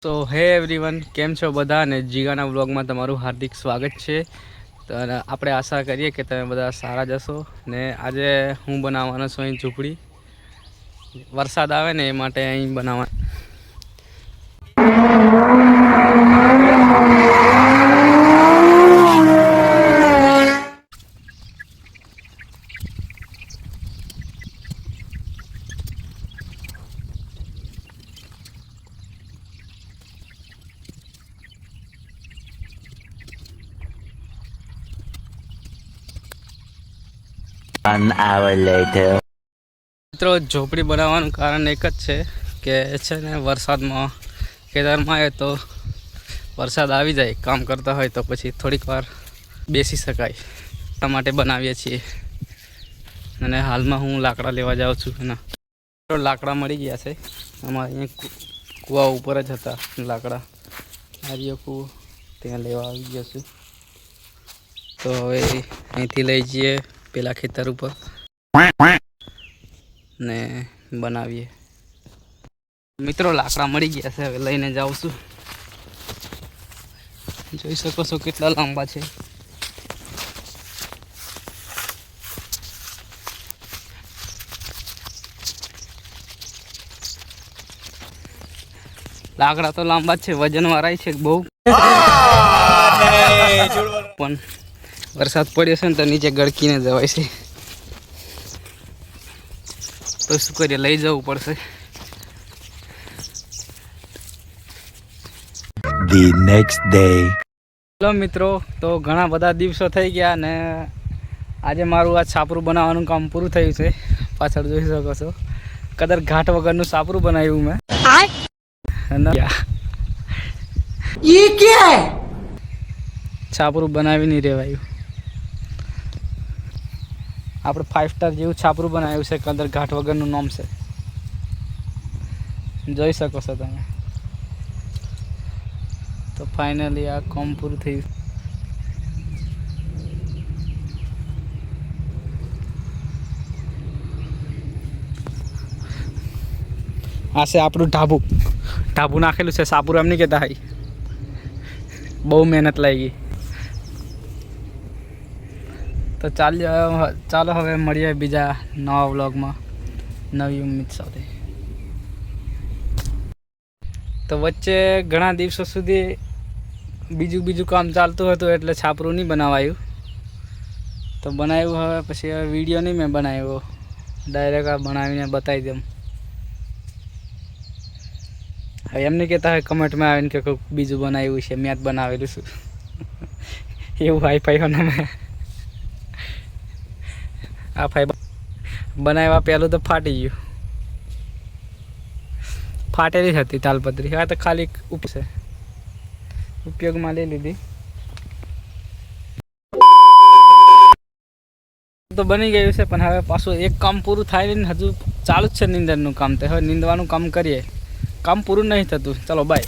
તો હે એવરીવન, કેમ છો બધા? અને જીગાના વ્લોગમાં તમારું હાર્દિક સ્વાગત છે. તો આપણે આશા કરીએ કે તમે બધા સારા જશો. ને આજે હું બનાવવાનો છું અહીં ઝૂંપડી. વરસાદ આવે ને એ માટે અહીં બનાવવા. An hour later. મિત્રો, ઝૂંપડી બનાવવાનું કારણ એક જ છે કે ને વરસાદમાં ખેતરમાં આવે તો વરસાદ આવી જાય, કામ કરતા હોય તો પછી થોડીક વાર બેસી શકાય. એટલા માટે બનાવીએ છીએ. અને હાલમાં હું લાકડા લેવા જાઉં છું. લાકડા મળી ગયા છે. અમારે અહીંયા કૂવા ઉપર જ હતા લાકડા. આર્યો કૂવો ત્યાં લેવા આવી ગયો છું. તો હવે અહીંથી લઈ જઈએ પેલા ખેતર ઉપર ને બનાવીએ. મિત્રો, લાકડા મળી ગયા છે, હવે લઈને જાઉં છું. જોઈ શકો છો કેટલા લાંબા છે. લાકડા તો લાંબા જ છે, વજન વાળા છે બહુ. પણ વરસાદ પડ્યો છે ને તો નીચે ગળકીને જવાય છે. તો શું કરીએ, લઈ જવું પડશે. The next day. હેલો મિત્રો, તો ઘણા બધા દિવસો થઈ ગયા ને આજે મારું આ છાપરું બનાવવાનું કામ પૂરું થયું છે. પાછળ જોઈ શકો છો કદર ઘાટ વગરનું છાપરું બનાવ્યું મેં. છાપરું બનાવી નહીં રેવાયું. આપણે 5 સ્ટાર જેવું છાપરું બનાવ્યું છે. કદર ઘાટ વગરનું નામ છે, જોઈ શકો છો તમે. તો ફાઇનલી આ કામ પૂરું થયું. આ છે આપણું ઢાબુ નાખેલું છે. સાપુર એમ નહીં કહેતા, હાઈ બહુ મહેનત લાગી. તો ચાલો હવે મળીએ બીજા નવા વ્લોગમાં નવી ઉમ્મીદ સાથે. તો વચ્ચે ઘણા દિવસો સુધી બીજું કામ ચાલતું હતું એટલે છાપરું નહીં બનાવાયું. તો બનાવ્યું હવે પછી હવે વિડીયો નહીં મેં બનાવ્યો, ડાયરેક્ટ આ બનાવીને બતાવી દઉં. હવે એમ નહીં કહેતા હોય કમેન્ટમાં આવીને કે કોઈ બીજું બનાવ્યું છે, મેં જ બનાવેલું છું. એવું હાઈ ફાઈ હોય ને મેં આ ફાઈ બનાવ્યા પહેલું તો ફાટી ગયું. ફાટેલી હતી તાલપત્રી. હા, તો ખાલી છે, ઉપયોગમાં લઈ લીધી. તો બની ગયું છે, પણ હવે પાછું એક કામ પૂરું થાય ને હજુ ચાલુ જ છે નીંદરનું કામ. તો હવે નીંદવાનું કામ કરીએ. કામ પૂરું નહીં થતું. ચલો બાય.